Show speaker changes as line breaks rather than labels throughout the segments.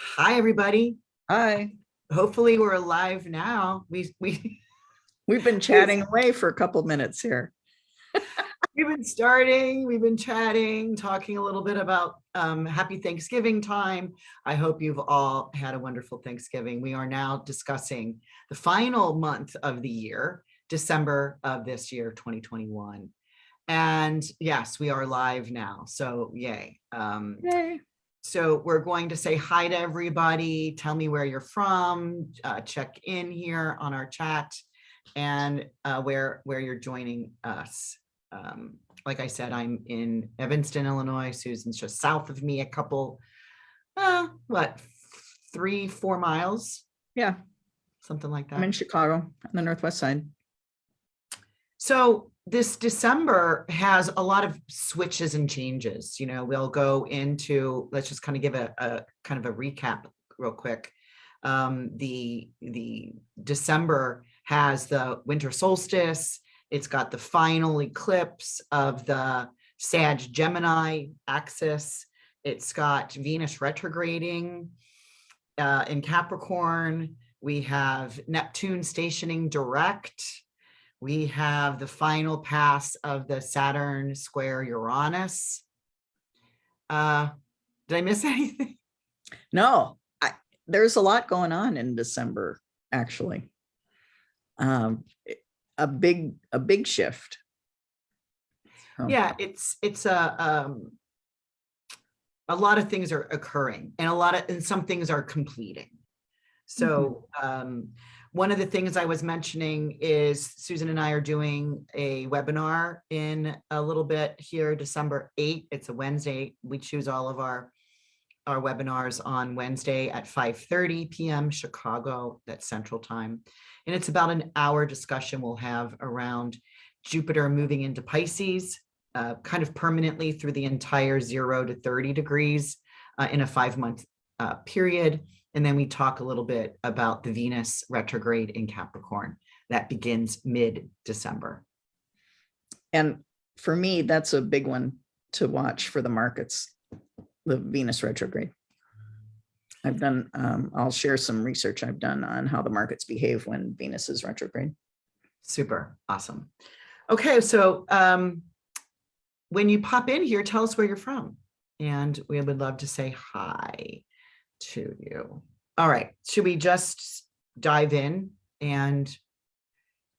Hi, everybody.
Hi.
Hopefully we're live now.
We've been chatting away for a couple minutes here.
We've been chatting, talking a little bit about happy Thanksgiving time. I hope you've all had a wonderful Thanksgiving. We are now discussing the final month of the year, December of this year, 2021. And yes, we are live now. So yay.
Yay.
So we're going to say hi to everybody. Tell me where you're from. Check in here on our chat and where you're joining us. Like I said, I'm in Evanston, Illinois. Susan's just south of me, a couple, 3-4 miles?
Yeah.
Something like that.
I'm in Chicago on the Northwest side.
So this December has a lot of switches and changes. You know, we'll go into, let's just kind of give a kind of a recap real quick. The December has the winter solstice. It's got the final eclipse of the Sag-Gemini axis. It's got Venus retrograding in Capricorn. We have Neptune stationing direct. We have the final pass of the Saturn square Uranus. Did I miss anything?
No, there's a lot going on in December, actually. A big shift.
Yeah, it's a lot of things are occurring, and some things are completing. So one of the things I was mentioning is Susan and I are doing a webinar in a little bit here, December 8th. It's a Wednesday. We choose all of our webinars on Wednesday at 5:30 p.m. Chicago, that's Central Time. And it's about an hour discussion we'll have around Jupiter moving into Pisces, kind of permanently through the entire 0 to 30 degrees in a 5-month period. And then we talk a little bit about the Venus retrograde in Capricorn that begins mid-December.
And for me, that's a big one to watch for the markets, the Venus retrograde. I've done, I'll share some research I've done on how the markets behave when Venus is retrograde.
Super awesome. Okay, so when you pop in here, tell us where you're from. And we would love to say hi to you. All right, should we just dive in and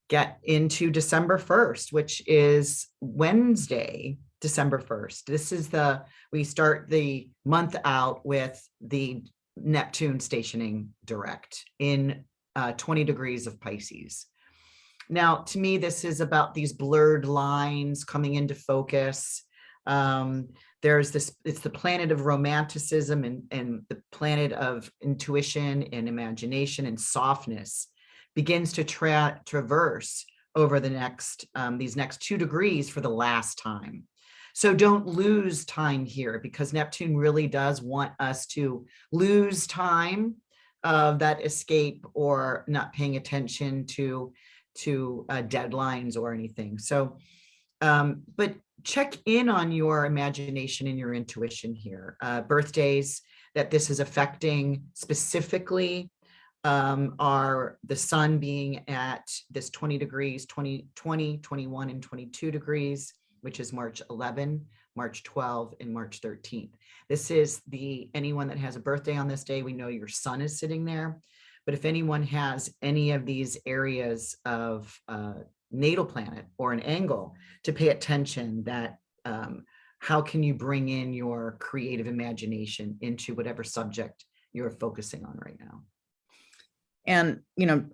get into December 1st, which is Wednesday, December 1st. This is we start the month out with the Neptune stationing direct in 20 degrees of Pisces. Now, to me, this is about these blurred lines coming into focus. There's this, it's the planet of romanticism and the planet of intuition and imagination and softness begins to traverse over the next, these next 2 degrees for the last time. So don't lose time here, because Neptune really does want us to lose time of that escape or not paying attention to deadlines or anything. So, but check in on your imagination and your intuition here. Birthdays that this is affecting specifically are the sun being at this 20 degrees, 20, 21, and 22 degrees, which is March 11, March 12, and March 13th. This is anyone that has a birthday on this day, we know your sun is sitting there. But if anyone has any of these areas of natal planet or an angle, to pay attention that how can you bring in your creative imagination into whatever subject you're focusing on right now.
And, you know,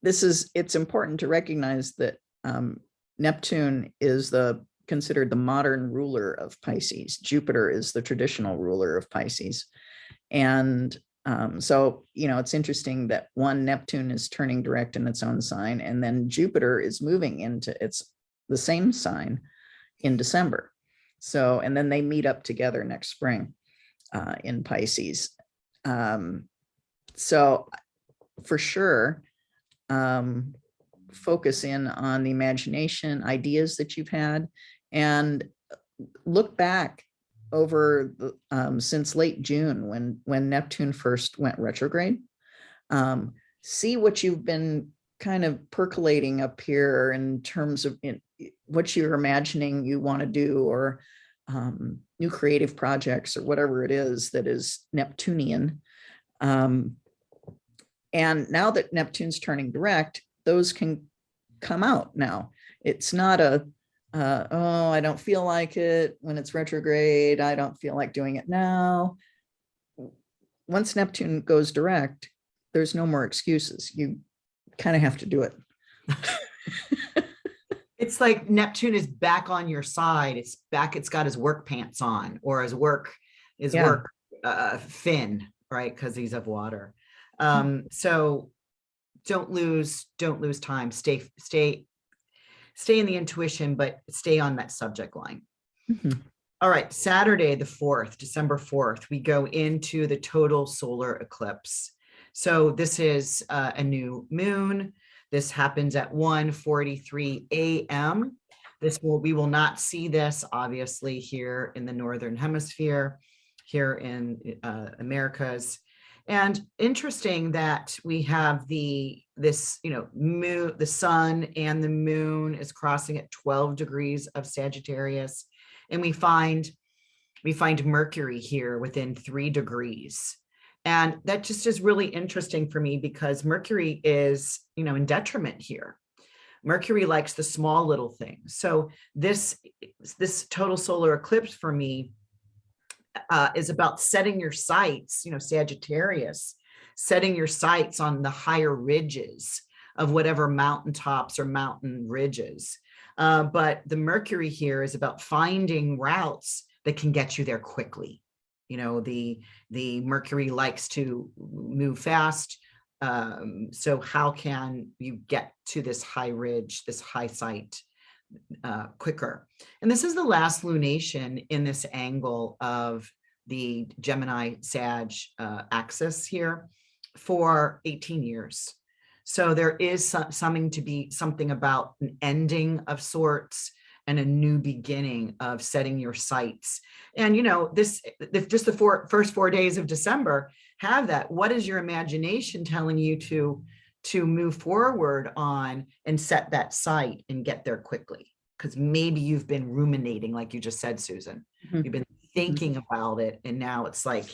it's important to recognize that Neptune is considered the modern ruler of Pisces. Jupiter is the traditional ruler of Pisces. And so, you know, it's interesting that Neptune is turning direct in its own sign, and then Jupiter is moving into the same sign in December. So, and then they meet up together next spring in Pisces. So for sure, focus in on the imagination, ideas that you've had, and look back over the, since late June, when Neptune first went retrograde. See what you've been kind of percolating up here in terms of what you're imagining you want to do, or new creative projects, or whatever it is that is Neptunian. And now that Neptune's turning direct, those can come out now. It's not a, oh, I don't feel like it when it's retrograde. I don't feel like doing it now. Once Neptune goes direct, there's no more excuses. You kind of have to do it.
It's like Neptune is back on your side. It's back. It's got his work pants on, or his work fin, right? Because he's of water. So don't lose time. Stay in the intuition, but stay on that subject line.
Mhm.
All right, Saturday, the 4th, December 4th, we go into the total solar eclipse. So this is a new moon. This happens at 1:43 a.m. We will not see this, obviously, here in the Northern Hemisphere, here in Americas. And interesting that we have this moon, the sun and the moon is crossing at 12 degrees of Sagittarius. And we find Mercury here within 3 degrees. And that just is really interesting for me, because Mercury is, in detriment here. Mercury likes the small little things. So this total solar eclipse for me is about setting your sights, Sagittarius, setting your sights on the higher ridges of whatever mountaintops or mountain ridges. But the Mercury here is about finding routes that can get you there quickly. The Mercury likes to move fast. So how can you get to this high ridge, this high site quicker? And this is the last lunation in this angle of the Gemini Sag axis here for 18 years. So there is something about an ending of sorts and a new beginning of setting your sights. And just the first 4 days of December have that. What is your imagination telling you to move forward on and set that sight and get there quickly? Because maybe you've been ruminating, like you just said, Susan.
Mhm.
You've been thinking about it, and now it's like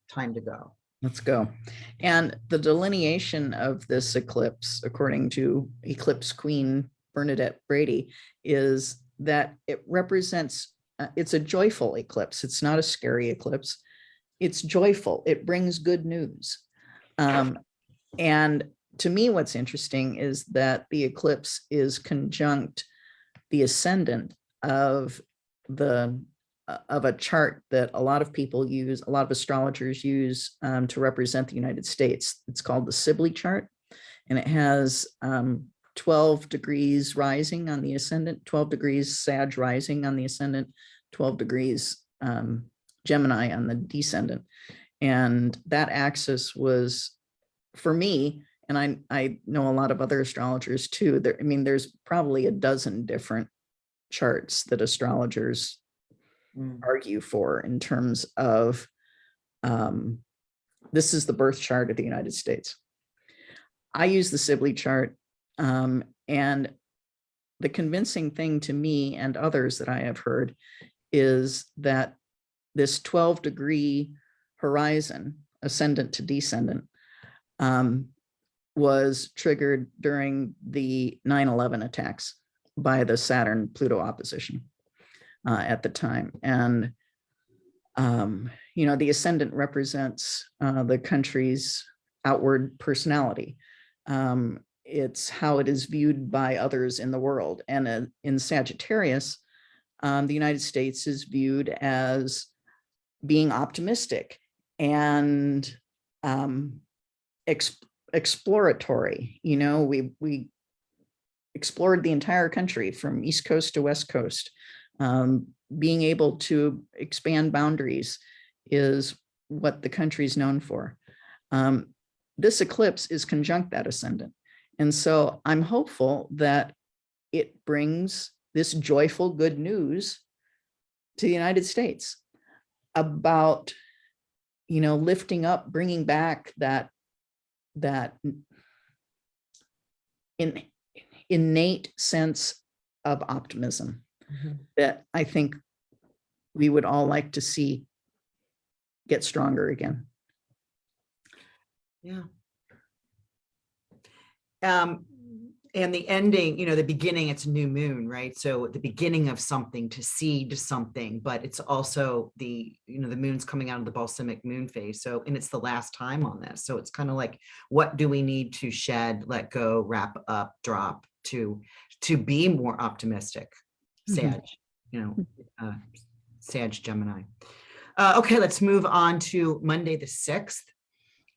time to go.
Let's go. And the delineation of this eclipse, according to Eclipse Queen Bernadette Brady, is that it represents, it's a joyful eclipse. It's not a scary eclipse. It's joyful. It brings good news. And to me, what's interesting is that the eclipse is conjunct the ascendant of a chart that a lot of people use, a lot of astrologers use to represent the United States. It's called the Sibley chart, and it has 12 degrees rising on the ascendant, 12 degrees Sag rising on the ascendant, 12 degrees Gemini on the descendant. And that axis was, for me, and I know a lot of other astrologers too, there's probably a dozen different charts that astrologers argue for in terms of this is the birth chart of the United States. I use the Sibley chart, and the convincing thing to me and others that I have heard is that this 12-degree horizon, ascendant to descendant, was triggered during the 9/11 attacks by the Saturn-Pluto opposition at the time. And, the ascendant represents the country's outward personality. It's how it is viewed by others in the world. And in Sagittarius, the United States is viewed as being optimistic and exploratory. We explored the entire country from East Coast to West Coast. Being able to expand boundaries is what the country is known for. This eclipse is conjunct that ascendant. And so I'm hopeful that it brings this joyful good news to the United States. about, lifting up, bringing back that innate sense of optimism that I think we would all like to see get stronger again.
Yeah. And the ending, the beginning, it's new moon, right? So the beginning of something, to seed something, but it's also the moon's coming out of the balsamic moon phase. So, and it's the last time on this. So it's kind of like, what do we need to shed, let go, wrap up, drop to be more optimistic? Sag, Sag Gemini. Okay, let's move on to Monday the 6th.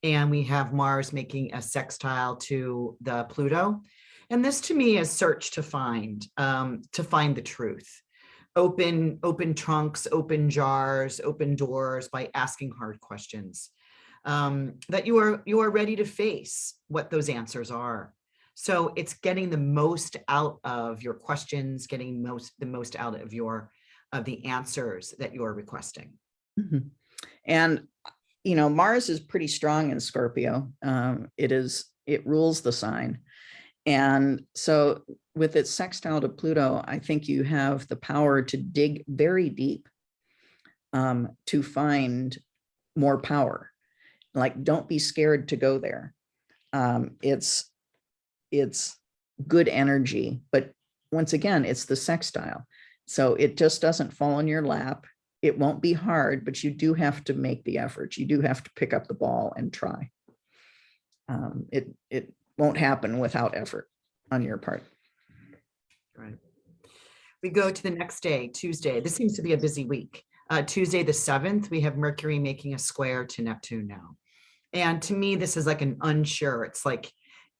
And we have Mars making a sextile to the Pluto. And this to me is search to find the truth. Open trunks, open jars, open doors by asking hard questions. That you are ready to face what those answers are. So it's getting the most out of your questions, getting the most out of the answers that you're requesting.
Mm-hmm. And Mars is pretty strong in Scorpio. It rules the sign. And so with its sextile to Pluto, I think you have the power to dig very deep to find more power. Like, don't be scared to go there. It's good energy, but once again, it's the sextile. So it just doesn't fall in your lap. It won't be hard, but you do have to make the effort. You do have to pick up the ball and try. It won't happen without effort on your part.
Right. We go to the next day, Tuesday. This seems to be a busy week. Tuesday the 7th, we have Mercury making a square to Neptune now. And to me, this is like an unsure. It's like,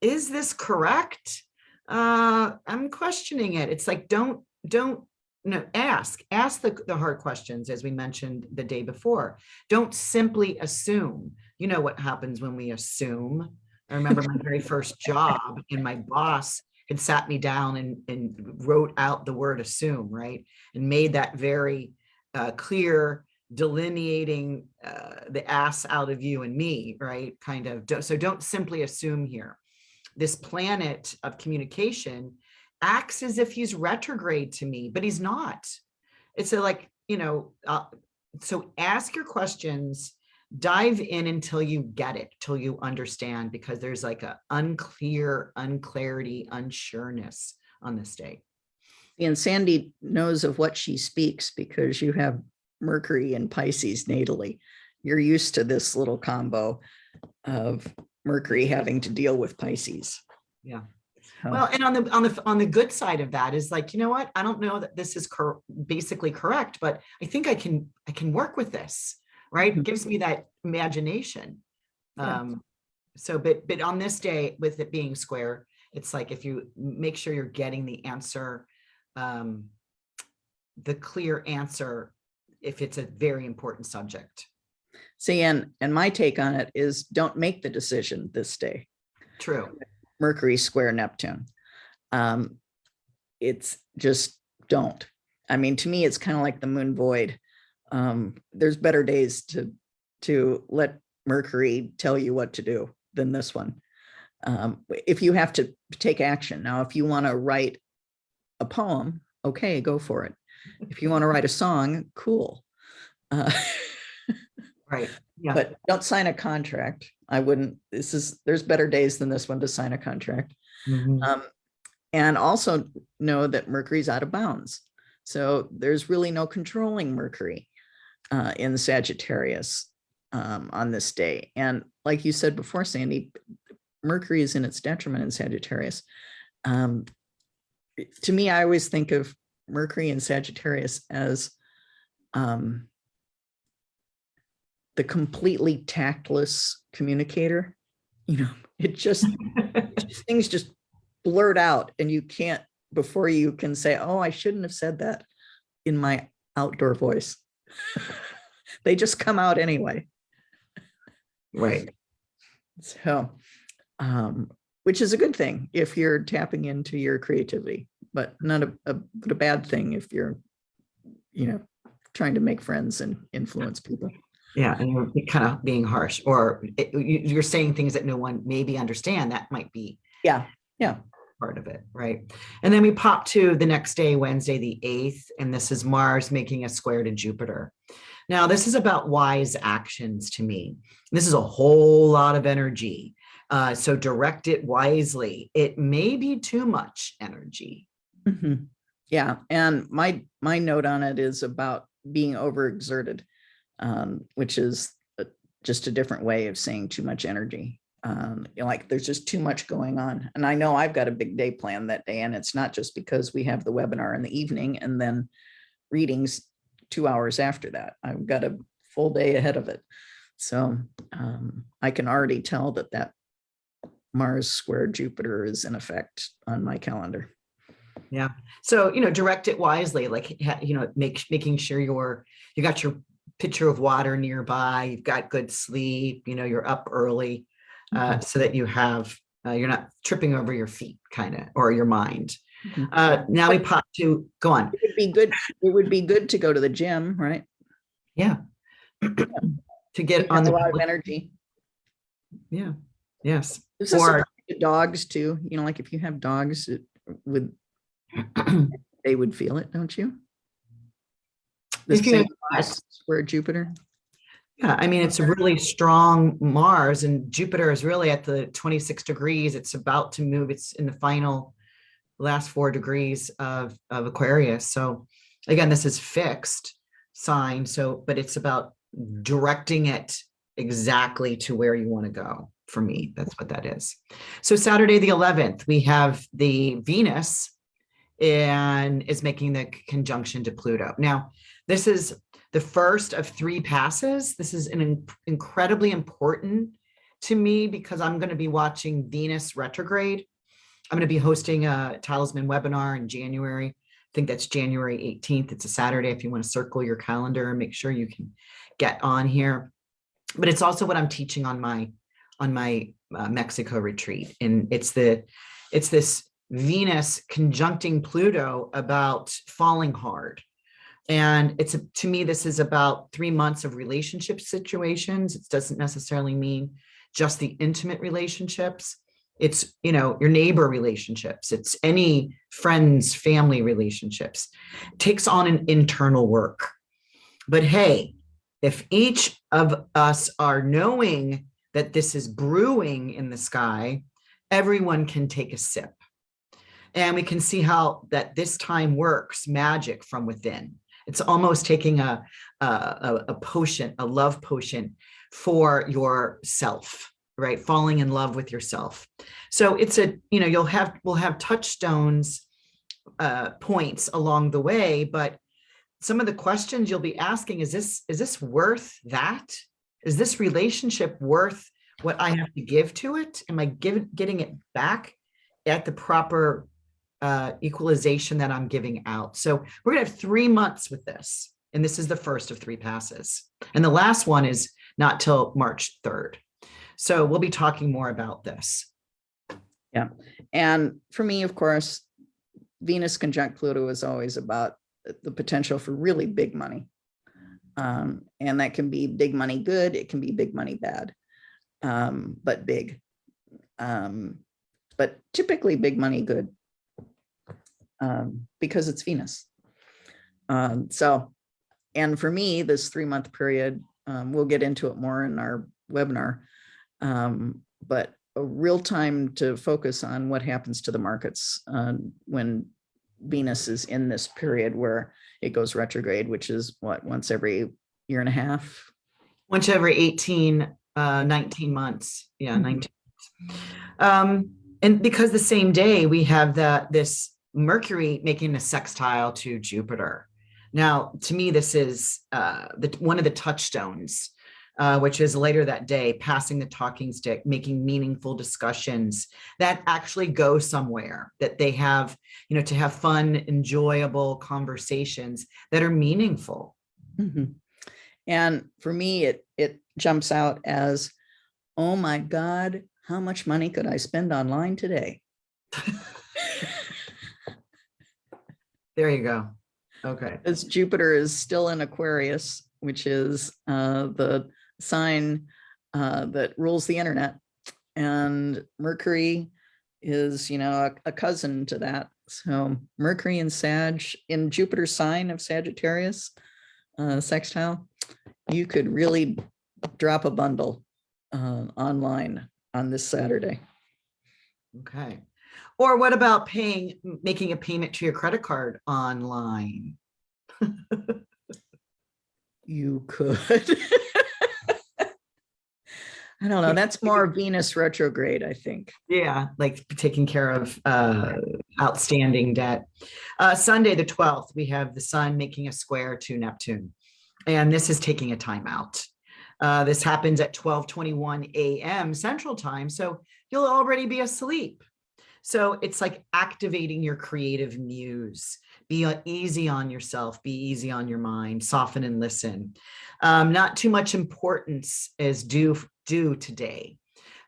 is this correct? I'm questioning it. It's like, don't ask the hard questions, as we mentioned the day before. Don't simply assume. You know what happens when we assume. I remember my very first job, and my boss had sat me down and wrote out the word assume, right? And made that very clear, delineating the ass out of you and me, right? Kind of. So don't simply assume here. This planet of communication acts as if he's retrograde to me, but he's not. It's so ask your questions, dive in until you get it, till you understand, because there's like a unclarity, unsureness on this day.
And Sandy knows of what she speaks because you have Mercury and Pisces natally. You're used to this little combo of Mercury having to deal with Pisces.
Yeah. Well, and on the good side of that is like, you know what? I don't know that this is basically correct, but I think I can work with this, right? It gives me that imagination. Yeah. But on this day, with it being square, it's like, if you make sure you're getting the answer, the clear answer, if it's a very important subject.
See, and my take on it is, don't make the decision this day.
True.
Mercury square Neptune. It's just don't. I mean, to me, it's kind of like the moon void. There's better days to let Mercury tell you what to do than this one. If you have to take action. Now, if you want to write a poem, okay, go for it. If you want to write a song, cool.
Right. Yeah.
But don't sign a contract. I wouldn't. There's better days than this one to sign a contract. Mm-hmm. And also know that Mercury's out of bounds. So there's really no controlling Mercury in Sagittarius on this day. And like you said before, Sandy, Mercury is in its detriment in Sagittarius. To me, I always think of Mercury in Sagittarius as the completely tactless communicator. It just things just blurt out, and you can't, before you can say, oh, I shouldn't have said that in my outdoor voice. They just come out anyway.
Right.
So, which is a good thing if you're tapping into your creativity, but not a bad thing if you're, trying to make friends and influence people.
Yeah, and you're kind of being harsh, or you're saying things that no one maybe understand. That might be
Yeah. Yeah.
part of it, right? And then we pop to the next day, Wednesday, the 8th, and this is Mars making a square to Jupiter. Now, this is about wise actions to me. This is a whole lot of energy. So direct it wisely. It may be too much energy.
Mm-hmm. Yeah. And my note on it is about being overexerted, which is just a different way of saying too much energy. Like there's just too much going on. And I know I've got a big day planned that day. And it's not just because we have the webinar in the evening and then readings 2 hours after that. I've got a full day ahead of it. So I can already tell that Mars square Jupiter is in effect on my calendar.
Yeah. So, direct it wisely, like, making sure you got your pitcher of water nearby, you've got good sleep, you're up early, so that you're not tripping over your feet or your mind. Now we pop to, go on.
It would be good. It would be good to go to the gym, right?
Yeah. To get on
a lot of energy.
Yeah. Yes.
This is dogs too. Like if you have dogs, they would feel it, don't you? The same square Jupiter.
Yeah, I mean, it's a really strong Mars, and Jupiter is really at the 26 degrees. It's about to move. It's in the last 4 degrees of Aquarius. So again, this is fixed sign. But it's about directing it exactly to where you want to go. For me, that's what that is. So Saturday, the 11th, we have the Venus and is making the conjunction to Pluto. Now, this is the first of 3 passes. This is incredibly important to me because I'm going to be watching Venus retrograde. I'm going to be hosting a Talisman webinar in January. I think that's January 18th. It's a Saturday. If you want to circle your calendar and make sure you can get on here. But it's also what I'm teaching on my Mexico retreat. And it's this Venus conjuncting Pluto about falling hard. And to me, this is about 3 months of relationship situations. It doesn't necessarily mean just the intimate relationships. It's, your neighbor relationships. It's any friends, family relationships. It takes on an internal work. But hey, if each of us are knowing that this is brewing in the sky, everyone can take a sip. And we can see how that this time works magic from within. It's almost taking a potion, a love potion for yourself, right? Falling in love with yourself. So it's we'll have touchstones, points along the way, but some of the questions you'll be asking, is this worth that? Is this relationship worth what I have to give to it? Am I getting it back at the proper equalization that I'm giving out? So we're going to have 3 months with this. And this is the first of 3 passes. And the last one is not till March 3rd. So we'll be talking more about this.
Yeah. And for me, of course, Venus conjunct Pluto is always about the potential for really big money. And that can be big money good. It can be big money bad, but big. But typically big money good. Because it's Venus. And for me, this 3-month period, we'll get into it more in our webinar, but a real time to focus on what happens to the markets when Venus is in this period where it goes retrograde, which is once every year and a half?
Once every 19 months. Yeah, 19 months. And because the same day we have this Mercury making a sextile to Jupiter. Now, to me, this is one of the touchstones, which is later that day, passing the talking stick, making meaningful discussions that actually go somewhere, that they have, to have fun, enjoyable conversations that are meaningful.
Mm-hmm. And for me, it jumps out as, oh my God, how much money could I spend online today?
There you go. Okay.
As Jupiter is still in Aquarius, which is the sign that rules the internet. And Mercury is, a cousin to that. So Mercury and Sag in Jupiter's sign of Sagittarius, sextile, you could really drop a bundle online on this Saturday.
Okay. Or what about making a payment to your credit card online?
You could. I don't know. That's more Venus retrograde, I think.
Yeah, like taking care of outstanding debt. Sunday, the 12th, we have the sun making a square to Neptune. And this is taking a time out. This happens at 12:21 a.m. Central Time. So you'll already be asleep. So it's like activating your creative muse. Be easy on yourself, be easy on your mind, soften and listen. Not too much importance is due today.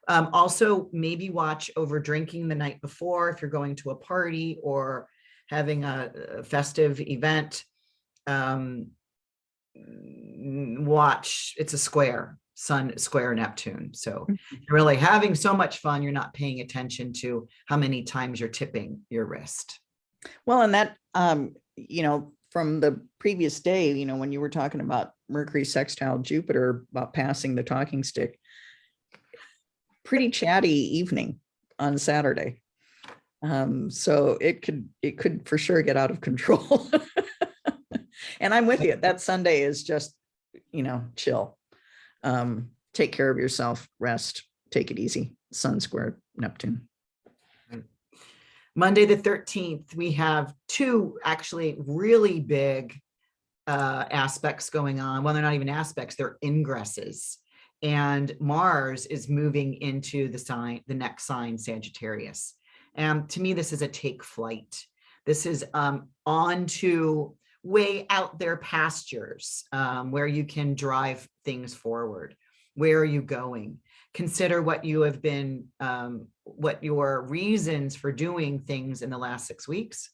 Also, maybe watch over drinking the night before if you're going to a party or having a festive event. Watch, it's a square, sun square Neptune. So you're really having so much fun, you're not paying attention to how many times you're tipping your wrist.
Well, and that, from the previous day, when you were talking about Mercury sextile Jupiter, about passing the talking stick, pretty chatty evening on Saturday. So it could for sure get out of control. And I'm with you. That Sunday is just, chill. Take care of yourself, rest, take it easy. Sun square Neptune.
Monday the 13th, we have two actually really big aspects going on. Well, they're not even aspects, they're ingresses. And Mars is moving into the next sign, Sagittarius. And to me, this is a take flight. This is on to way out there pastures where you can drive things forward. Where are you going? Consider what you have been, what your reasons for doing things in the last 6 weeks.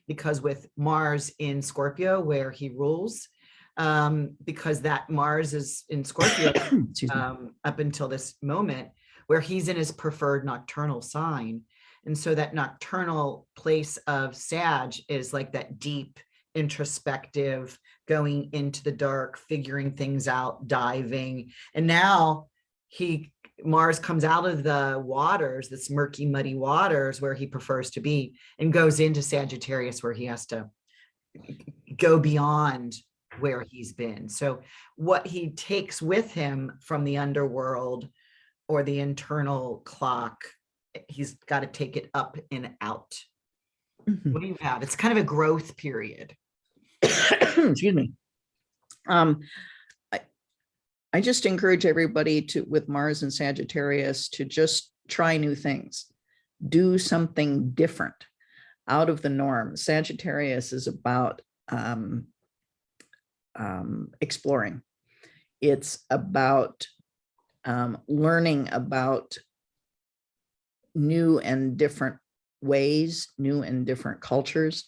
Because with Mars in Scorpio, where he rules, because that Mars is in Scorpio up until this moment, where he's in his preferred nocturnal sign. And so that nocturnal place of Sag is like that deep, introspective, going into the dark, figuring things out, diving. And now Mars comes out of the waters, this murky, muddy waters where he prefers to be, and goes into Sagittarius where he has to go beyond where he's been. So what he takes with him from the underworld or the internal clock, he's got to take it up and out. Mm-hmm. What do you have? It's kind of a growth period.
Excuse me. I just encourage everybody with Mars and Sagittarius to just try new things, do something different, out of the norm. Sagittarius is about exploring. It's about learning about new and different ways, new and different cultures.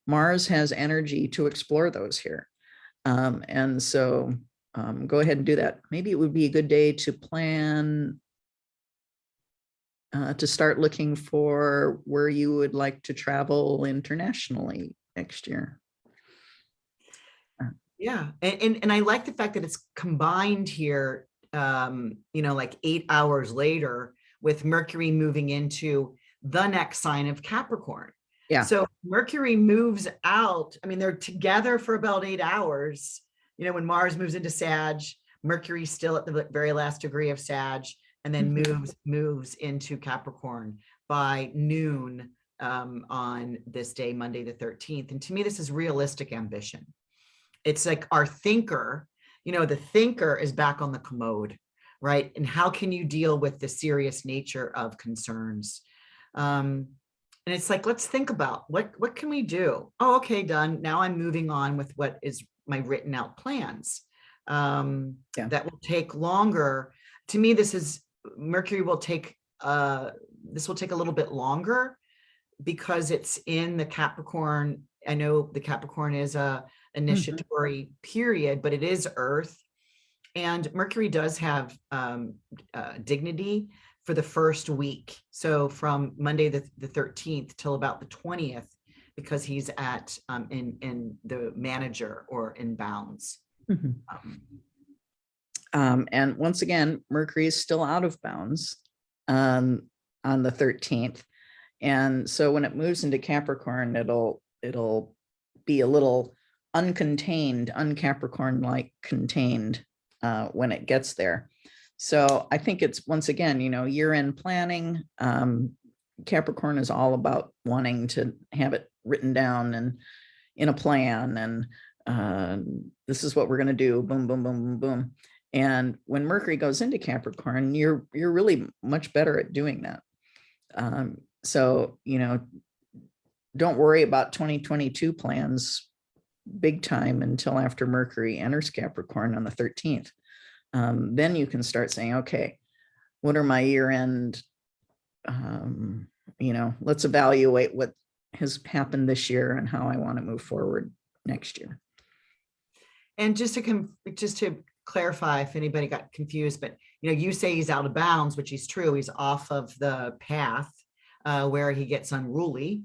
Mars has energy to explore those here. And so go ahead and do that. Maybe it would be a good day to plan to start looking for where you would like to travel internationally next year.
Yeah, and I like the fact that it's combined here, like 8 hours later with Mercury moving into the next sign of Capricorn. Yeah. So Mercury moves out. I mean, they're together for about 8 hours. When Mars moves into Sag, Mercury's still at the very last degree of Sag, and then moves into Capricorn by noon on this day, Monday the 13th. And to me, this is realistic ambition. It's like our thinker, the thinker is back on the commode, right? And how can you deal with the serious nature of concerns? And it's like, let's think about what can we do? Oh, okay, done. Now I'm moving on with what is my written out plans. That will take longer. To me, Mercury will take, this will take a little bit longer because it's in the Capricorn I know the Capricorn is a initiatory period, but it is Earth. And Mercury does have dignity for the first week. So from Monday the 13th till about the 20th, because he's at in the manager or in bounds.
And once again, Mercury is still out of bounds on the 13th. And so when it moves into Capricorn, it'll be a little uncontained, uncapricorn-like contained when it gets there. So I think it's, once again, year-end planning. Capricorn is all about wanting to have it written down and in a plan, and this is what we're going to do, boom, boom, boom, boom, boom. And when Mercury goes into Capricorn, you're really much better at doing that. So, don't worry about 2022 plans big time until after Mercury enters Capricorn on the 13th. Then you can start saying, okay, what are my year-end, let's evaluate what has happened this year and how I want to move forward next year.
And just to clarify, if anybody got confused, but you say he's out of bounds, which is true. He's off of the path where he gets unruly.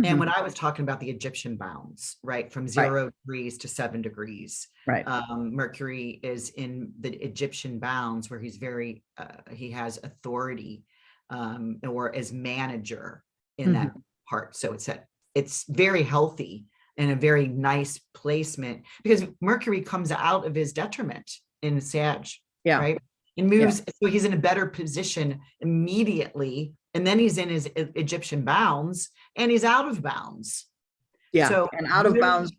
And when I was talking about the Egyptian bounds, right, from 0 degrees to 7 degrees,
right,
Mercury is in the Egyptian bounds where he's very, he has authority or as manager in that part. So it's very healthy and a very nice placement, because Mercury comes out of his detriment in Sag, right? And moves, so he's in a better position immediately. And then he's in his Egyptian bounds and he's out of bounds.
Yeah.
So,
and out of bounds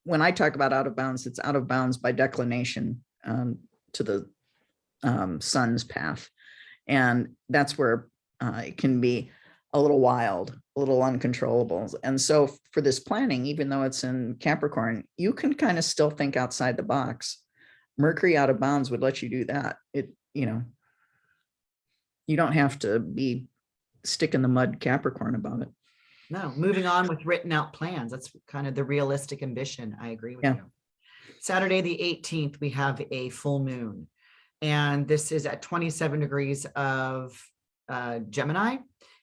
when I talk about out of bounds, it's out of bounds by declination to the sun's path. And that's where it can be a little wild, a little uncontrollable. And so for this planning, even though it's in Capricorn, you can kind of still think outside the box. Mercury out of bounds would let you do that. You don't have to be stick in the mud Capricorn about it.
No, moving on with written out plans. That's kind of the realistic ambition. I agree with you. Saturday, the 18th, we have a full moon. And this is at 27 degrees of Gemini.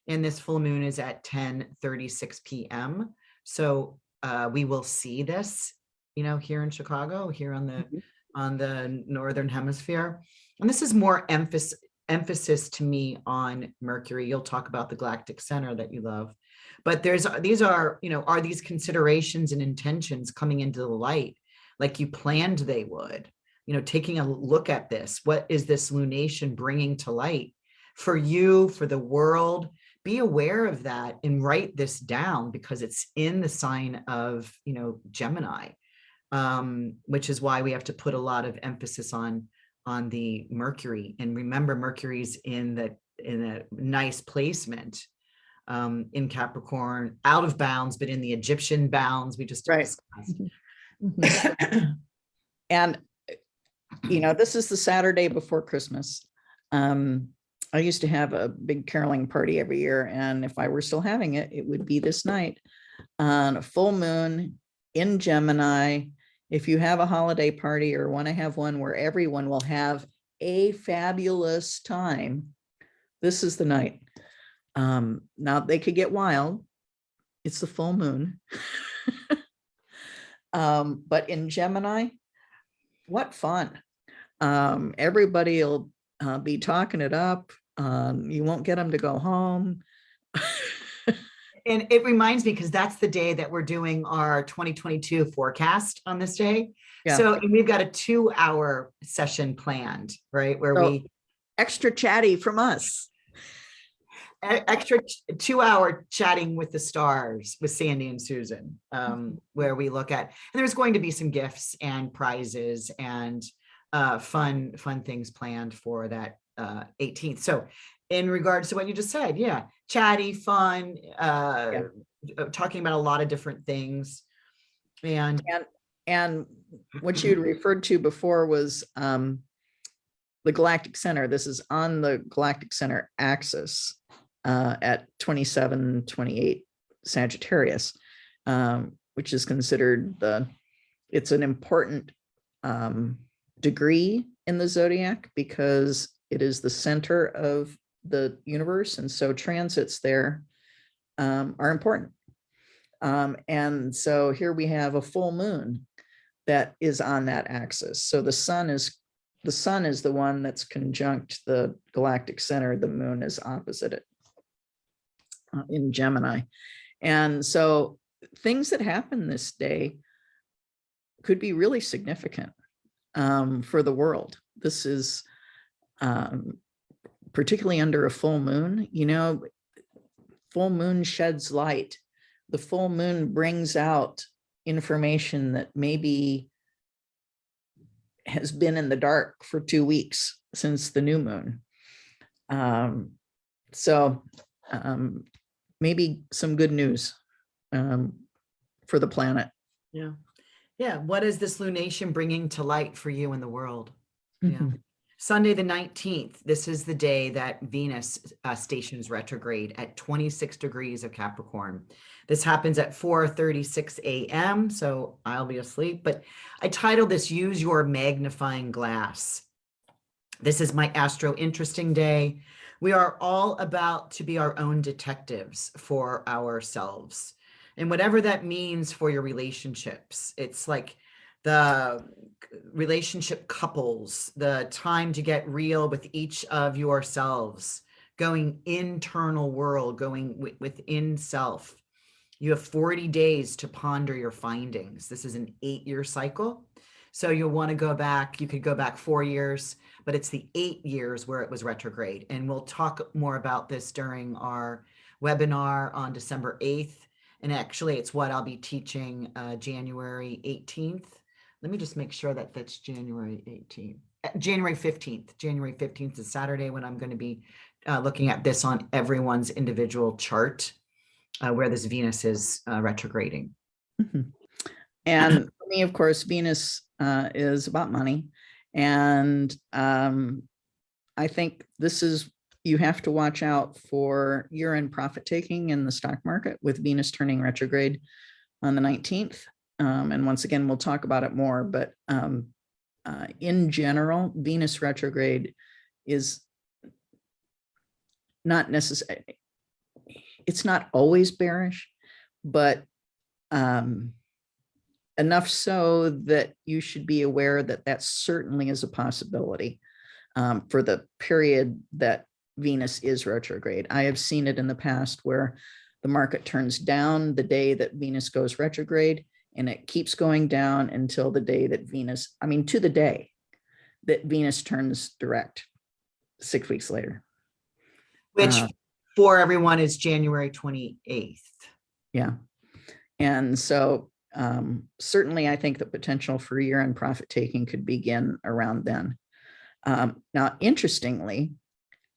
And this full moon is at 10:36 p.m. So we will see this, here in Chicago, here on the Northern Hemisphere. And this is more emphasis to me on Mercury. You'll talk about the galactic center that you love, but these are these considerations and intentions coming into the light like you planned they would, taking a look at this. What is this lunation bringing to light for you, for the world? Be aware of that and write this down, because it's in the sign of, Gemini, which is why we have to put a lot of emphasis on the Mercury. And remember, Mercury's in a nice placement in Capricorn, out of bounds, but in the Egyptian bounds we just discussed.
And this is the Saturday before Christmas. I used to have a big caroling party every year, and if I were still having it, it would be this night on a full moon in Gemini. If you have a holiday party or want to have one where everyone will have a fabulous time, this is the night. Now they could get wild. It's the full moon. But in Gemini, what fun. Everybody will be talking it up. You won't get them to go home.
And it reminds me, because that's the day that we're doing our 2022 forecast on this day. So we've got a 2-hour session planned, right? Where we
extra chatty from us.
Extra 2-hour chatting with the stars with Sandy and Susan, where we look at, and there's going to be some gifts and prizes and fun things planned for that 18th. So in regards to what you just said, chatty, fun, talking about a lot of different things. And what you referred to before was the galactic center. This is on the galactic center axis at 27, 28 Sagittarius.
which is considered it's an important degree in the zodiac because it is the center of the universe. And so transits there are important. And so here we have a full moon that is on that axis. So the sun is the one that's conjunct the galactic center. The moon is opposite it in Gemini. And so things that happen this day could be really significant for the world. This is particularly under a full moon. Full moon sheds light. The full moon brings out information that maybe has been in the dark for 2 weeks since the new moon. So maybe some good news for the planet.
Yeah. Yeah. What is this lunation bringing to light for you in the world? Yeah. Sunday, the 19th, this is the day that Venus stations retrograde at 26 degrees of Capricorn. This happens at 4:36 a.m. So I'll be asleep, but I titled this, Use Your Magnifying Glass. This is my astro interesting day. We are all about to be our own detectives for ourselves. And whatever that means for your relationships, it's like the relationship couples, the time to get real with each of yourselves, going internal world, going within self. You have 40 days to ponder your findings. This is an 8-year cycle. So you'll want to go back. You could go back 4 years, but it's the 8 years where it was retrograde. And we'll talk more about this during our webinar on December 8th. And actually, it's what I'll be teaching January 18th. Let me just make sure that that's January 18th. January 15th. January 15th is Saturday when I'm going to be looking at this on everyone's individual chart where this Venus is retrograding.
And for me, of course, Venus is about money. And I think you have to watch out for year-end profit taking in the stock market with Venus turning retrograde on the 19th. And once again, we'll talk about it more, but in general, Venus retrograde is not necessary. It's not always bearish, but enough so that you should be aware that that certainly is a possibility for the period that Venus is retrograde. I have seen it in the past where the market turns down the day that Venus goes retrograde, and it keeps going down until the day that to the day that Venus turns direct 6 weeks later.
Which for everyone is January 28th.
Yeah. And so certainly I think the potential for year-end profit taking could begin around then. Now, interestingly,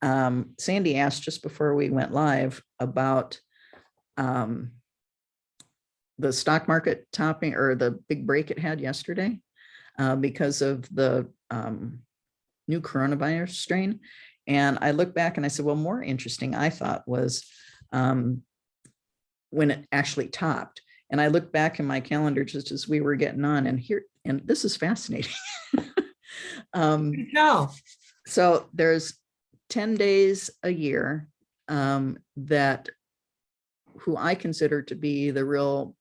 Sandy asked just before we went live about the stock market topping or the big break it had yesterday because of the new coronavirus strain. And I looked back and I said, well, more interesting, I thought, was when it actually topped. And I looked back in my calendar just as we were getting on, and this is fascinating.
No.
So there's 10 days a year that who I consider to be the real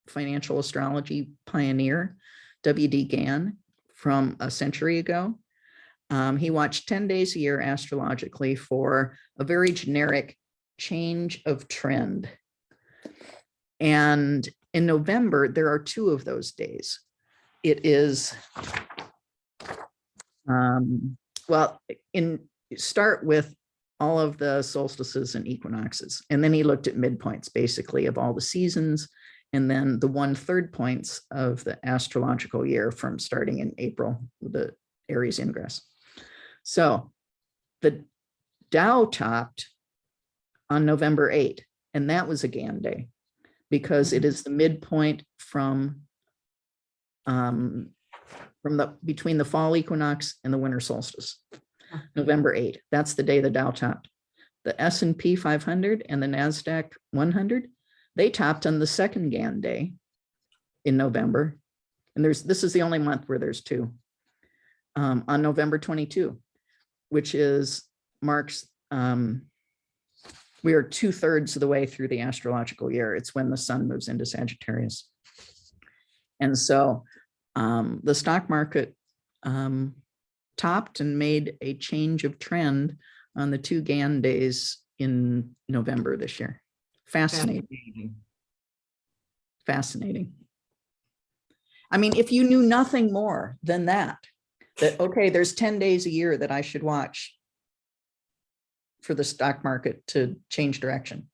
financial astrology pioneer, W.D. Gann, from a century ago. He watched 10 days a year astrologically for a very generic change of trend. And in November, there are 2 of those days. It is, start with all of the solstices and equinoxes. And then he looked at midpoints, basically, of all the seasons, and then the 1/3 points of the astrological year from starting in April, the Aries ingress. So the Dow topped on November 8, and that was a Gann day because it is the midpoint from between the fall equinox and the winter solstice. November 8, that's the day the Dow topped. The S&P 500 and the NASDAQ 100, they topped on the second Gann day in November. And this is the only month where there's two. On November 22, which marks, we are 2/3 of the way through the astrological year. It's when the sun moves into Sagittarius. And so the stock market topped and made a change of trend on the 2 Gan days in November this year. Fascinating. Fascinating. I mean, if you knew nothing more than that, okay, there's 10 days a year that I should watch for the stock market to change direction.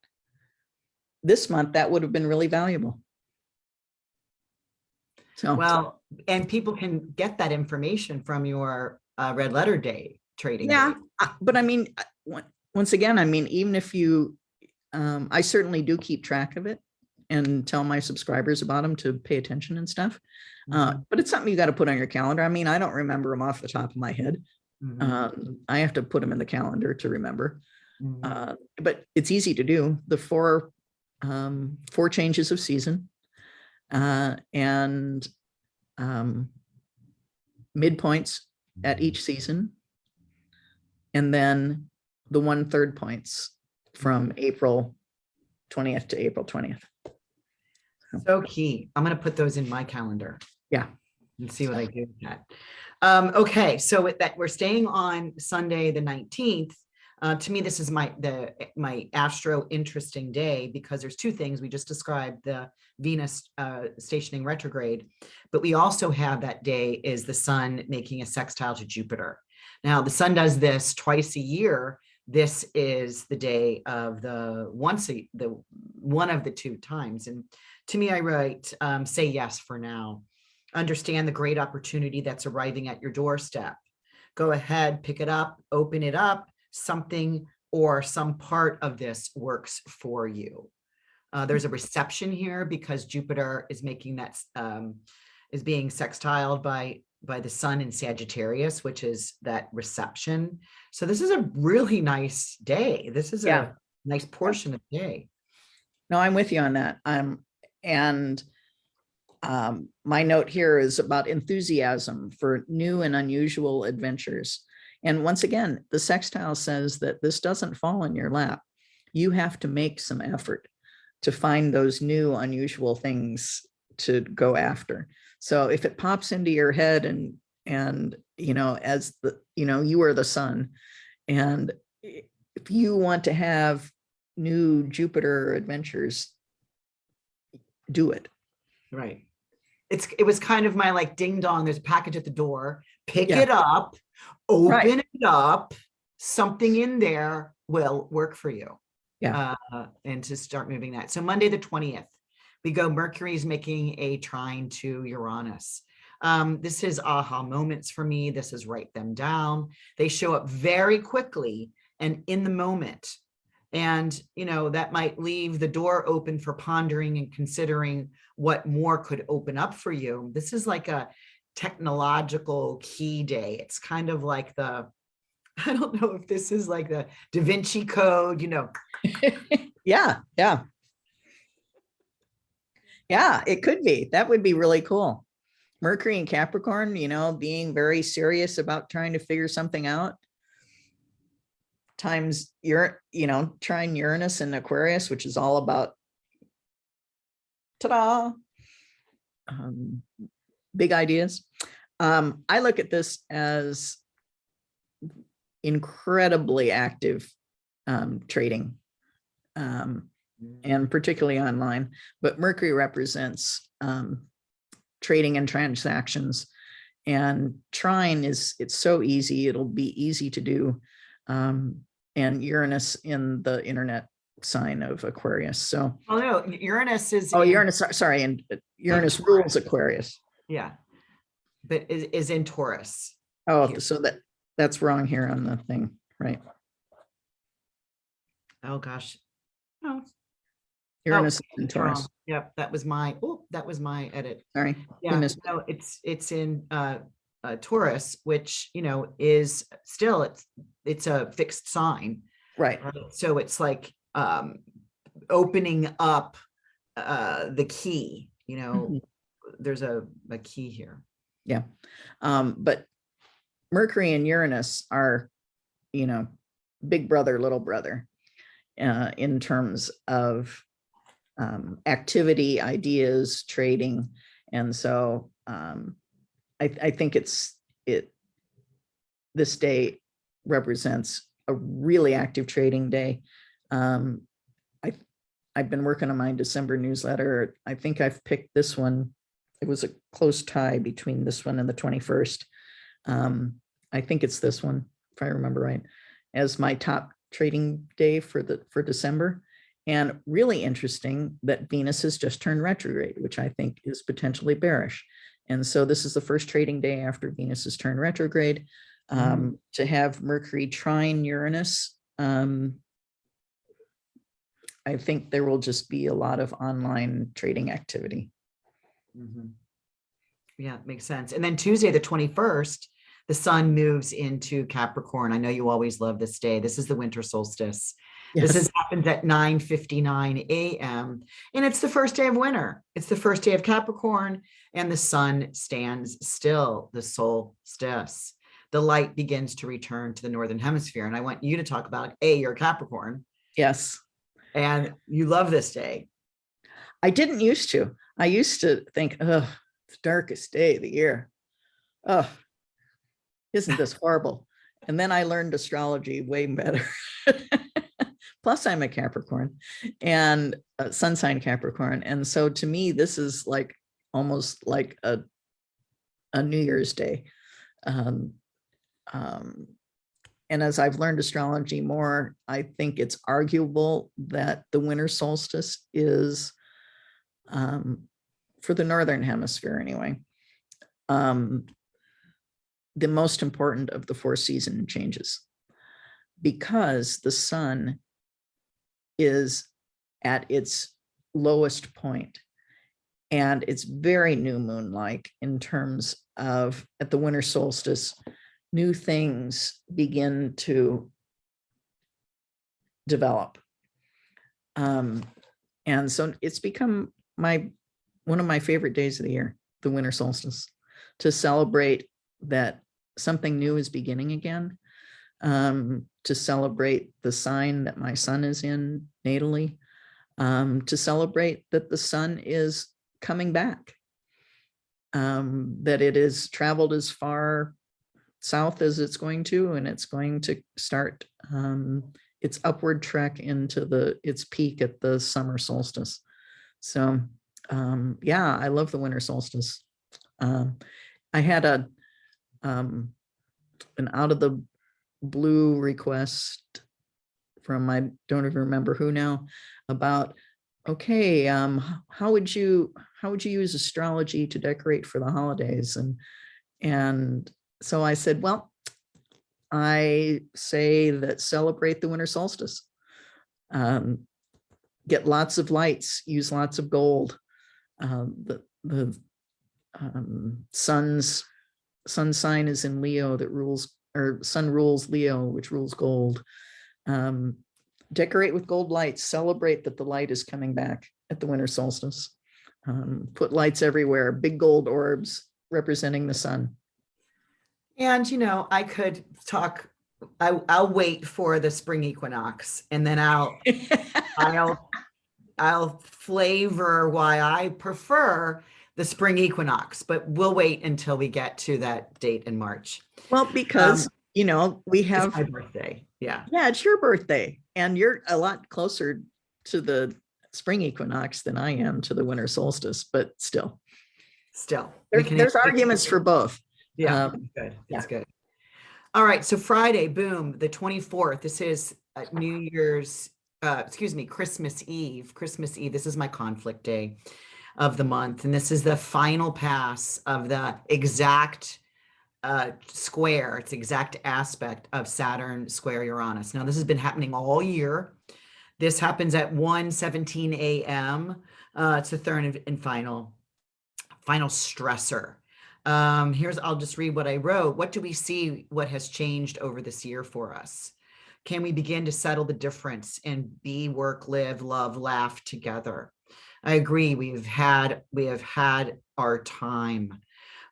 This month, that would have been really valuable. So,
well, and people can get that information from your red letter day trading.
Yeah,
day.
but I mean, once again, I mean, even if you, I certainly do keep track of it and tell my subscribers about them to pay attention and stuff. But it's something you got to put on your calendar. I mean, I don't remember them off the top of my head. I have to put them in the calendar to remember. But it's easy to do. The four changes of season and midpoints at each season. And then the 1/3 points from April 20th to April 20th.
So key. I'm going to put those in my calendar.
Yeah.
And see what I do with that. Okay. So with that, we're staying on Sunday, the 19th. To me, this is my astro interesting day because there's two things. We just described the Venus stationing retrograde, but we also have that day is the sun making a sextile to Jupiter. Now the sun does this twice a year. This is the day of the one of the two times. And to me, I write, say yes for now. Understand the great opportunity that's arriving at your doorstep. Go ahead, pick it up, open it up. Something or some part of this works for you. There's a reception here because Jupiter is making that, is being sextiled by the sun in Sagittarius, which is that reception. So this is a really nice day. This is a nice portion of the day.
No, I'm with you on that. My note here is about enthusiasm for new and unusual adventures. And once again, the sextile says that this doesn't fall in your lap. You have to make some effort to find those new, unusual things to go after. So if it pops into your head and you know, as the, you know, you are the sun, and if you want to have new Jupiter adventures, do it.
Right. It was kind of my like ding dong, there's a package at the door, pick it up, open it up, something in there will work for you.
Yeah.
And to start moving that. So Monday, the 20th, we go, Mercury is making a trine to Uranus. This is aha moments for me. This is write them down. They show up very quickly and in the moment. And, you know, that might leave the door open for pondering and considering what more could open up for you. This is like a technological key day. It's kind of like I don't know if this is like the Da Vinci Code, you know.
Yeah, it could be. That would be really cool. Mercury and Capricorn, you know, being very serious about trying to figure something out. Times trine Uranus and Aquarius, which is all about ta-da, big ideas. I look at this as incredibly active trading, and particularly online. But Mercury represents trading and transactions, and trine it's so easy. It'll be easy to do. And Uranus in the internet sign of Aquarius. So,
oh no, Uranus is.
Oh, Uranus, sorry, and Uranus rules Aquarius.
Yeah, but is in Taurus.
Oh, here. So that's wrong here on the thing, right?
Oh gosh, no.
Uranus in Taurus.
Wrong. Yep, that was my edit.
Sorry.
Yeah, no, it's in Taurus, which, you know, is still it's a fixed sign,
right?
So it's like opening up the key, you know, a key here.
Yeah. But Mercury and Uranus are, big brother, little brother, in terms of activity, ideas, trading. And so I think this day represents a really active trading day. I've been working on my December newsletter. I think I've picked this one. It was a close tie between this one and the 21st. I think it's this one, if I remember right, as my top trading day for December. And really interesting that Venus has just turned retrograde, which I think is potentially bearish. And so this is the first trading day after Venus has turned retrograde. To have Mercury trine Uranus, I think there will just be a lot of online trading activity.
Yeah, it makes sense. And then Tuesday, the 21st, the sun moves into Capricorn. I know you always love this day. This is the winter solstice.
Yes.
This happens at 9:59 a.m. And it's the first day of winter. It's the first day of Capricorn, and the sun stands still, the solstice. The light begins to return to the northern hemisphere. And I want you to talk about, you're Capricorn.
Yes.
And you love this day.
I didn't used to. I used to think, oh, it's the darkest day of the year. Oh, isn't this horrible? And then I learned astrology way better. Plus, I'm a Capricorn and a sun sign Capricorn. And so to me, this is like almost like a New Year's Day. And as I've learned astrology more, I think it's arguable that the winter solstice is, for the northern hemisphere anyway, the most important of the 4 season changes, because the sun is at its lowest point, and it's very new moon-like in terms of, at the winter solstice, new things begin to develop. And so it's become one of my favorite days of the year, the winter solstice, to celebrate that something new is beginning again, to celebrate the sign that my sun is in natally, to celebrate that the sun is coming back, that it has traveled as far south as it's going to, and it's going to start its upward trek into its peak at the summer solstice. So yeah, I love the winter solstice. I had an out of the blue request from, I don't even remember who now, about, okay, how would you use astrology to decorate for the holidays? And so I said, well, I say that celebrate the winter solstice. Get lots of lights, use lots of gold. The sun's sun sign is in Leo, that rules, or sun rules Leo, which rules gold. Decorate with gold lights, celebrate that the light is coming back at the winter solstice. Put lights everywhere, big gold orbs representing the sun.
And, I could talk, I'll wait for the spring equinox, and then I'll flavor why I prefer the spring equinox, but we'll wait until we get to that date in March.
Well, because, we have,
it's my birthday. Yeah,
it's your birthday, and you're a lot closer to the spring equinox than I am to the winter solstice, but still there's arguments for both.
Yeah, good. It's good. All right. So Friday, boom, the 24th. This is New Year's, Christmas Eve. This is my conflict day of the month. And this is the final pass of the exact square. It's exact aspect of Saturn square Uranus. Now, this has been happening all year. This happens at 1:17 a.m. It's the third and final stressor. I'll just read what I wrote. What do we see? What has changed over this year for us? Can we begin to settle the difference and be, work, live, love, laugh together? I agree. We have had our time?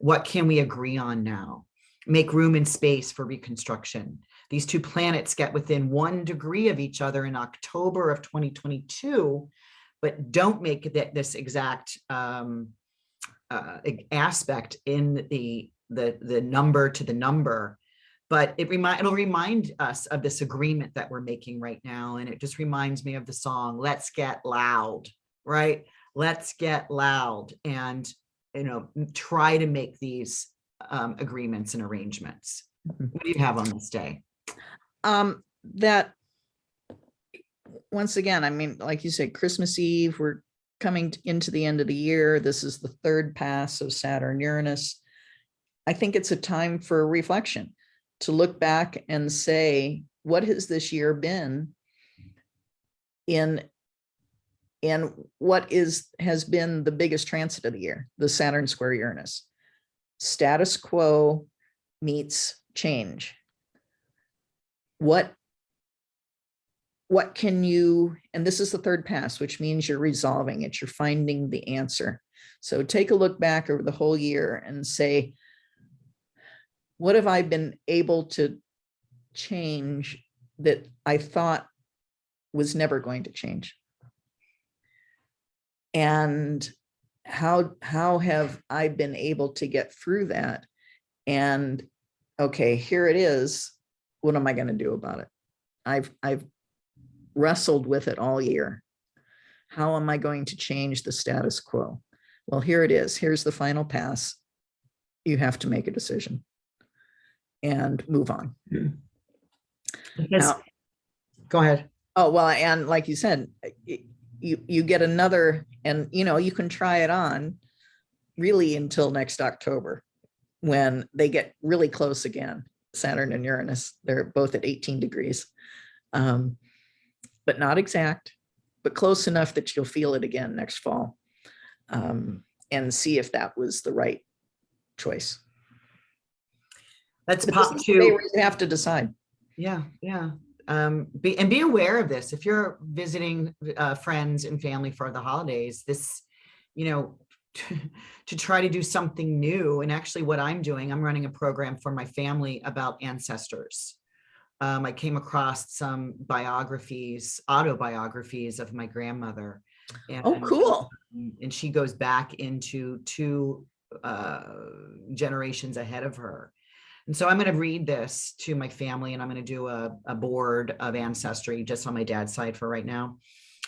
What can we agree on now? Make room and space for reconstruction. These two planets get within 1 degree of each other in October of 2022, but don't make this exact aspect in the number to the number. But it'll remind us of this agreement that we're making right now. And it just reminds me of the song, Let's Get Loud, right? Let's get loud and, try to make these agreements and arrangements. What do you have on this day?
That, once again, I mean, like you said, Christmas Eve, we're coming into the end of the year. This is the third pass of Saturn Uranus. I think it's a time for reflection, to look back and say, what has this year been in what has been the biggest transit of the year, the Saturn square Uranus. Status quo meets change. What can you, and this is the third pass, which means you're resolving it, you're finding the answer. So take a look back over the whole year and say, what have I been able to change that I thought was never going to change? And how have I been able to get through that? And okay, here it is. What am I going to do about it? I've wrestled with it all year. How am I going to change the status quo? Well, here it is. Here's the final pass. You have to make a decision and move on. Now,
go ahead.
Oh, well, and like you said, you get another, and you can try it on really until next October, when they get really close again. Saturn and Uranus, they're both at 18 degrees, but not exact, but close enough that you'll feel it again next fall, and see if that was the right choice.
Let's
But
pop
this is
to.
the day where you have to decide.
Yeah. Be aware of this. If you're visiting friends and family for the holidays, this, to try to do something new. And actually what I'm doing, I'm running a program for my family about ancestors. I came across some autobiographies of my grandmother. And,
oh, cool.
And she goes back into 2 generations ahead of her. And so I'm going to read this to my family, and I'm going to do a board of ancestry just on my dad's side for right now.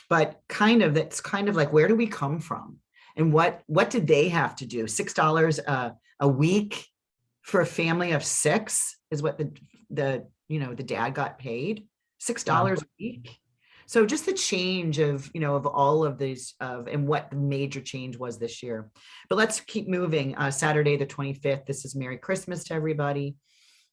But that's kind of like, where do we come from? And what did they have to do? $6 a week for a family of 6 is what the dad got paid. $6 a week. So just the change of all of these and what the major change was this year. But let's keep moving. Saturday, the 25th, this is Merry Christmas to everybody.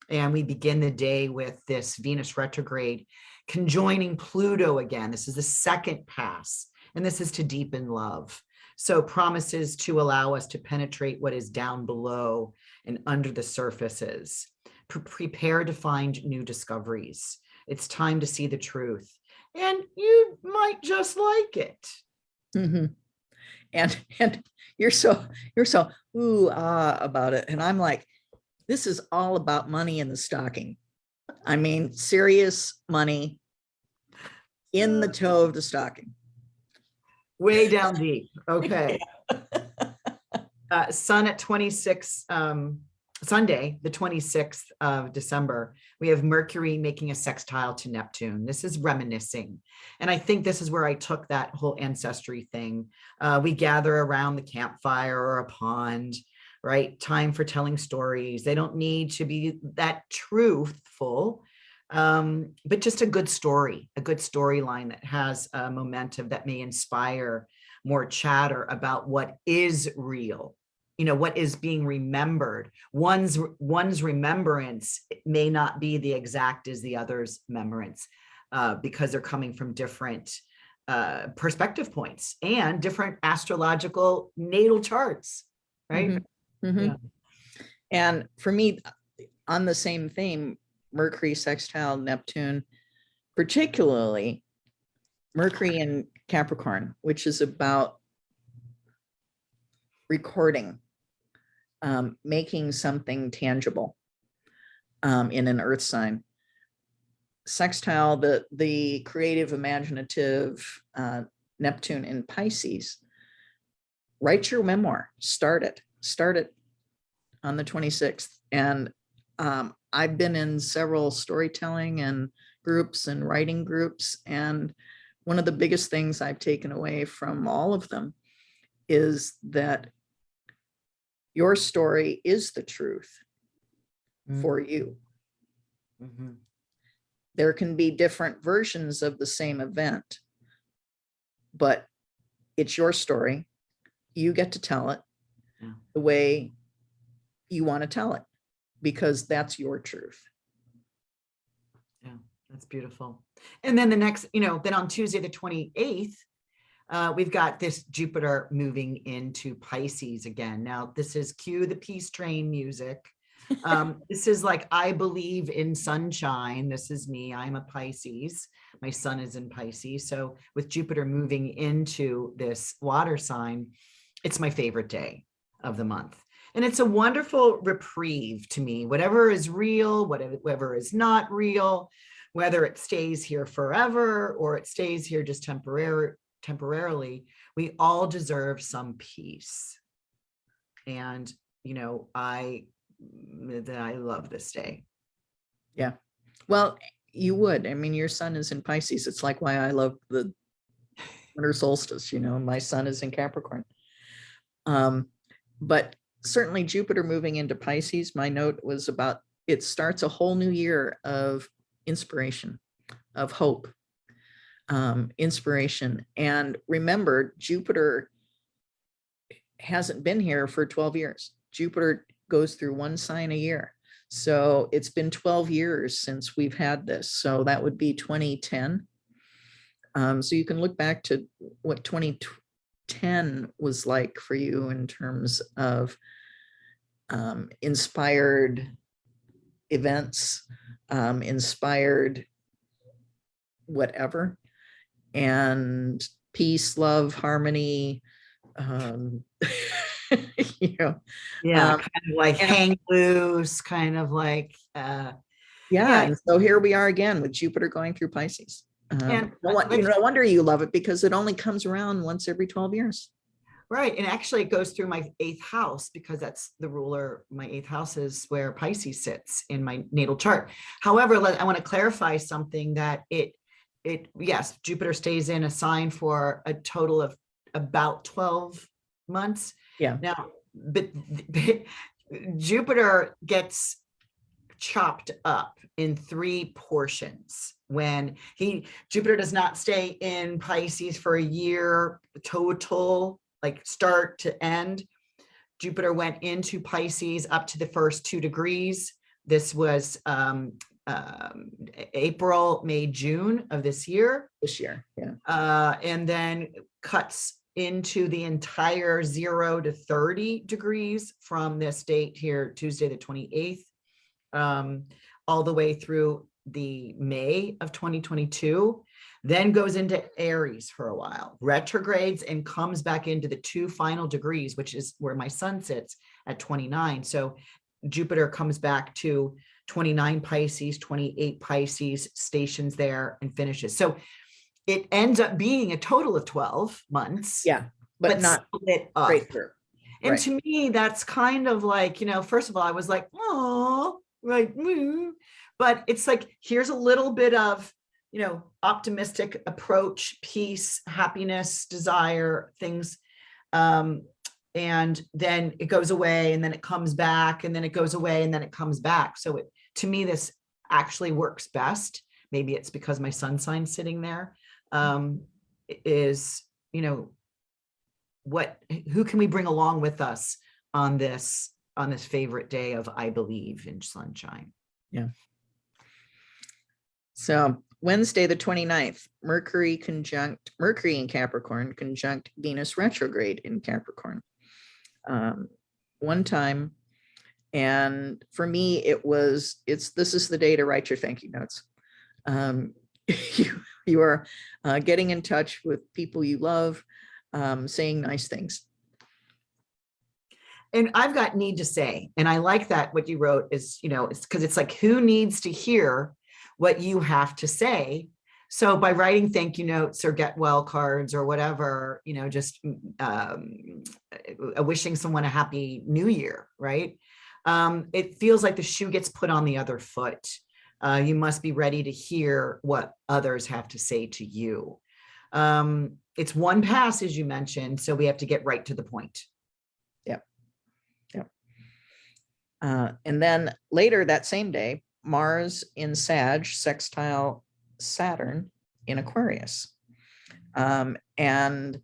And we begin the day with this Venus retrograde conjoining Pluto again. This is the second pass, and this is to deepen love. So promises to allow us to penetrate what is down below and under the surfaces. Prepare to find new discoveries. It's time to see the truth. And you might just like it.
Mm-hmm. And you're so about it. And I'm like, this is all about money in the stocking. I mean, serious money in the toe of the stocking.
Way down deep. Okay. Sun at 26, Sunday, the 26th of December, we have Mercury making a sextile to Neptune. This is reminiscing. And I think this is where I took that whole ancestry thing. We gather around the campfire or a pond, right? Time for telling stories. They don't need to be that truthful, but just a good story, a good storyline that has a momentum that may inspire more chatter about what is real. What is being remembered. One's remembrance may not be the exact as the other's remembrance, because they're coming from different perspective points and different astrological natal charts, right?
Mm-hmm. Mm-hmm.
Yeah.
And for me, on the same theme, Mercury sextile Neptune, particularly Mercury in Capricorn, which is about recording, making something tangible in an earth sign. Sextile, the creative, imaginative, Neptune in Pisces. Write your memoir, start it on the 26th. And I've been in several storytelling and groups and writing groups. And one of the biggest things I've taken away from all of them is that your story is the truth for you.
Mm-hmm.
There can be different versions of the same event, but it's your story. You get to tell it the way you want to tell it, because that's your truth.
Yeah, that's beautiful. And then the next, then on Tuesday, the 28th, we've got this Jupiter moving into Pisces again. Now, this is cue the peace train music. This is like, I believe in sunshine. This is me. I'm a Pisces. My sun is in Pisces. So with Jupiter moving into this water sign, it's my favorite day of the month. And it's a wonderful reprieve to me. Whatever is real, whatever is not real, whether it stays here forever or it stays here just temporarily, we all deserve some peace. And, I love this day.
Yeah. Well, you would. I mean, your sun is in Pisces. It's like why I love the winter solstice. My sun is in Capricorn. But certainly Jupiter moving into Pisces, my note was about, it starts a whole new year of inspiration, of hope, inspiration. And remember, Jupiter hasn't been here for 12 years. Jupiter goes through one sign a year. So it's been 12 years since we've had this. So that would be 2010. So you can look back to what 2010 was like for you in terms of inspired events, inspired whatever, and peace, love, harmony,
Yeah, kind of like hang loose, kind of like
yeah. And so here we are again with Jupiter going through Pisces.
And
no wonder you love it, because it only comes around once every 12 years.
Right. And actually it goes through my 8th house, because that's the ruler. My 8th house is where Pisces sits in my natal chart. However, I want to clarify something, that yes, Jupiter stays in a sign for a total of about 12 months.
Yeah.
Now, but Jupiter gets chopped up in 3 portions. When Jupiter does not stay in Pisces for a year total, like start to end. Jupiter went into Pisces up to the first 2 degrees. This was April, May, June of this year.
Yeah.
And then cuts into the entire 0 to 30 degrees from this date here, Tuesday, the 28th, all the way through the May of 2022, then goes into Aries for a while, retrogrades, and comes back into the 2 final degrees, which is where my sun sits at 29. So Jupiter comes back to 29 Pisces, 28 Pisces, stations there and finishes. So it ends up being a total of 12 months.
Yeah, but not
split up.
straight through.
And to me, that's kind of like, first of all, I was like, oh, right. But it's like, here's a little bit of, optimistic approach, peace, happiness, desire, things. And then it goes away, and then it comes back, and then it goes away, and then it comes back. So to me, this actually works best. Maybe it's because my sun sign's sitting there. Is, who can we bring along with us on this favorite day of I believe in sunshine?
Yeah. So Wednesday, the 29th, Mercury in Capricorn conjunct Venus retrograde in Capricorn. One time. And for me, this is the day to write your thank you notes. You are getting in touch with people you love, saying nice things.
And I've got need to say, and I like that what you wrote is, it's because it's like, who needs to hear what you have to say? So by writing thank you notes or get well cards or whatever, just wishing someone a happy new year, right? It feels like the shoe gets put on the other foot. You must be ready to hear what others have to say to you. It's one pass, as you mentioned, so we have to get right to the point.
Yep. And then later that same day, Mars in Sag sextile Saturn in Aquarius. And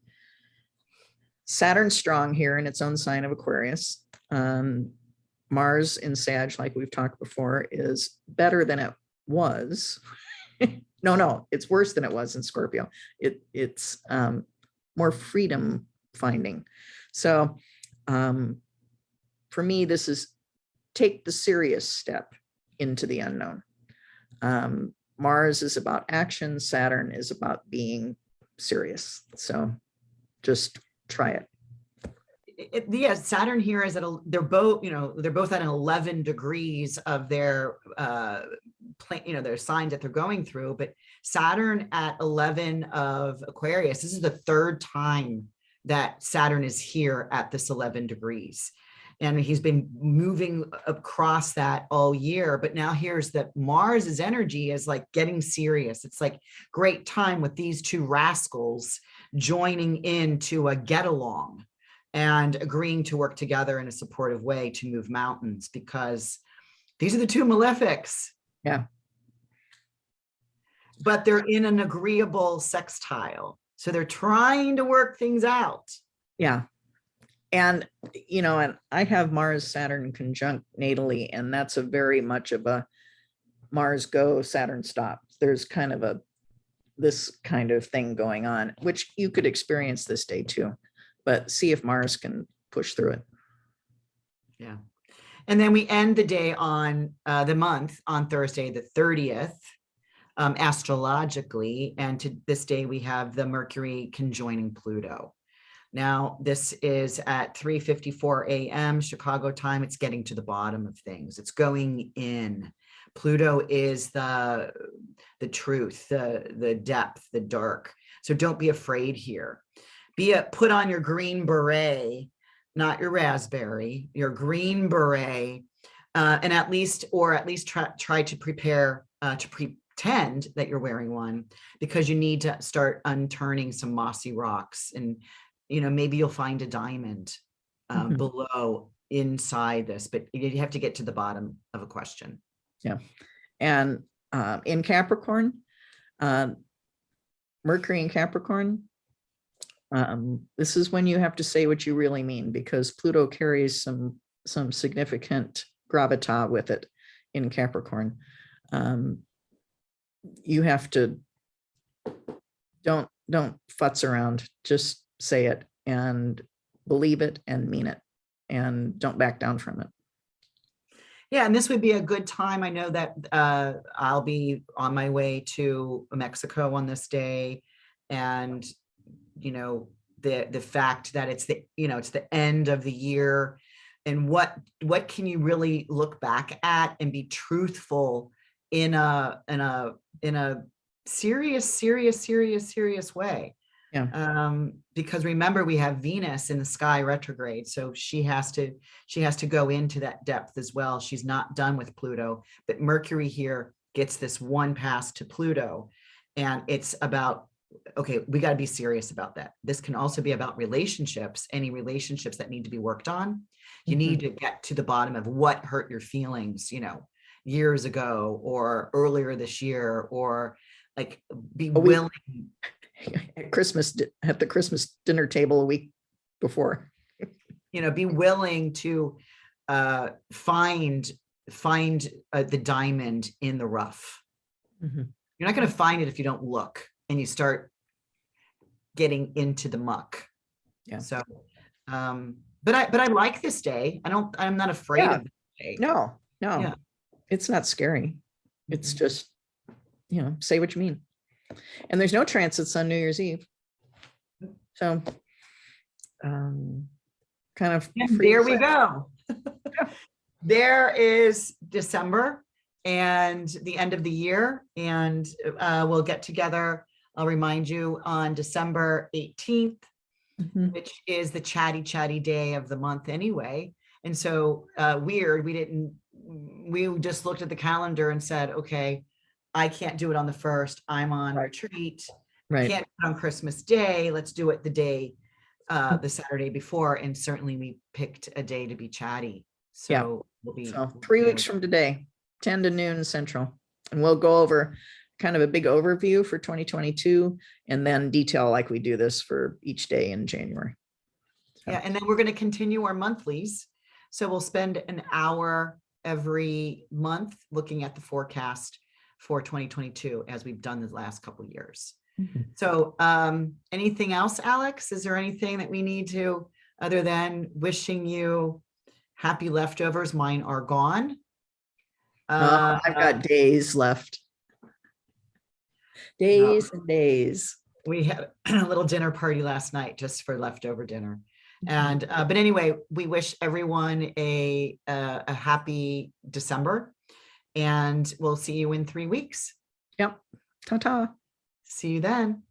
Saturn's strong here in its own sign of Aquarius. Mars in Sag, like we've talked before, is better than it was. No, it's worse than it was in Scorpio. It's more freedom finding. So for me, this is take the serious step into the unknown. Mars is about action. Saturn is about being serious. So just try it.
Yes, Saturn here is they're both at an 11 degrees of their their signs that they're going through, but Saturn at 11 of Aquarius, this is the third time that Saturn is here at this 11 degrees. And he's been moving across that all year, but now here's that Mars's energy is like getting serious. It's like great time with these two rascals joining into a get along and agreeing to work together in a supportive way to move mountains, because these are the two malefics.
Yeah.
But they're in an agreeable sextile. So they're trying to work things out.
Yeah. And, and I have Mars Saturn conjunct natally, and that's a very much of a Mars go, Saturn stop. There's kind of this kind of thing going on, which you could experience this day too, but see if Mars can push through it.
Yeah. And then we end the day on the month on Thursday, the 30th, astrologically. And to this day, we have the Mercury conjoining Pluto. Now, this is at 3:54 a.m. Chicago time. It's getting to the bottom of things. It's going in. Pluto is the truth, the depth, the dark. So don't be afraid here. Put on your green beret, not your raspberry, your green beret, and at least try to prepare to pretend that you're wearing one, because you need to start unturning some mossy rocks, and maybe you'll find a diamond below inside this, but you have to get to the bottom of a question.
Yeah. And in Capricorn, Mercury in Capricorn, this is when you have to say what you really mean, because Pluto carries some significant gravitas with it in Capricorn. You have to don't futz around, just say it and believe it and mean it, and don't back down from it.
Yeah, and this would be a good time. I know that I'll be on my way to Mexico on this day, and the fact that it's the end of the year, and what can you really look back at and be truthful in a serious way. Yeah. Because remember, we have Venus in the sky retrograde, so she has to go into that depth as well. She's not done with Pluto, but Mercury here gets this one pass to Pluto, and it's about, okay, we got to be serious about that. This can also be about relationships, any relationships that need to be worked on. You need to get to the bottom of what hurt your feelings, years ago or earlier this year, or like be willing.
At the Christmas dinner table a week before,
be willing to find the diamond in the rough. You're not going to find it if you don't look and you start getting into the muck. Yeah. So, but I like this day. I'm not afraid of this day. No. Yeah.
It's not scary. It's just, say what you mean. And there's no transits on New Year's Eve. So kind of
And
free
there
to
we
say.
go. There is December and the end of the year, and we'll get together. I'll remind you on December 18th,
Mhm.
which is the chatty day of the month anyway. And so weird, we just looked at the calendar and said, okay, I can't do it on the 1st. I'm on
Right.
retreat.
Right.
Can't do it on Christmas Day. Let's do it the Saturday before. And certainly we picked a day to be chatty. So we'll be
So 3 weeks from today, 10 to noon Central. And we'll go over kind of a big overview for 2022 and then detail like we do this for each day in January. So,
yeah, and then we're going to continue our monthlies. So we'll spend an hour every month looking at the forecast for 2022 as we've done the last couple of years.
mhm.
So anything else, Alex? Is there anything that we need to, other than wishing you happy leftovers? Mine are gone.
I've got days left. Days and days.
We had a little dinner party last night just for leftover dinner. And but anyway, we wish everyone a happy December, and we'll see you in 3 weeks.
Yep. Ta-ta.
See you then.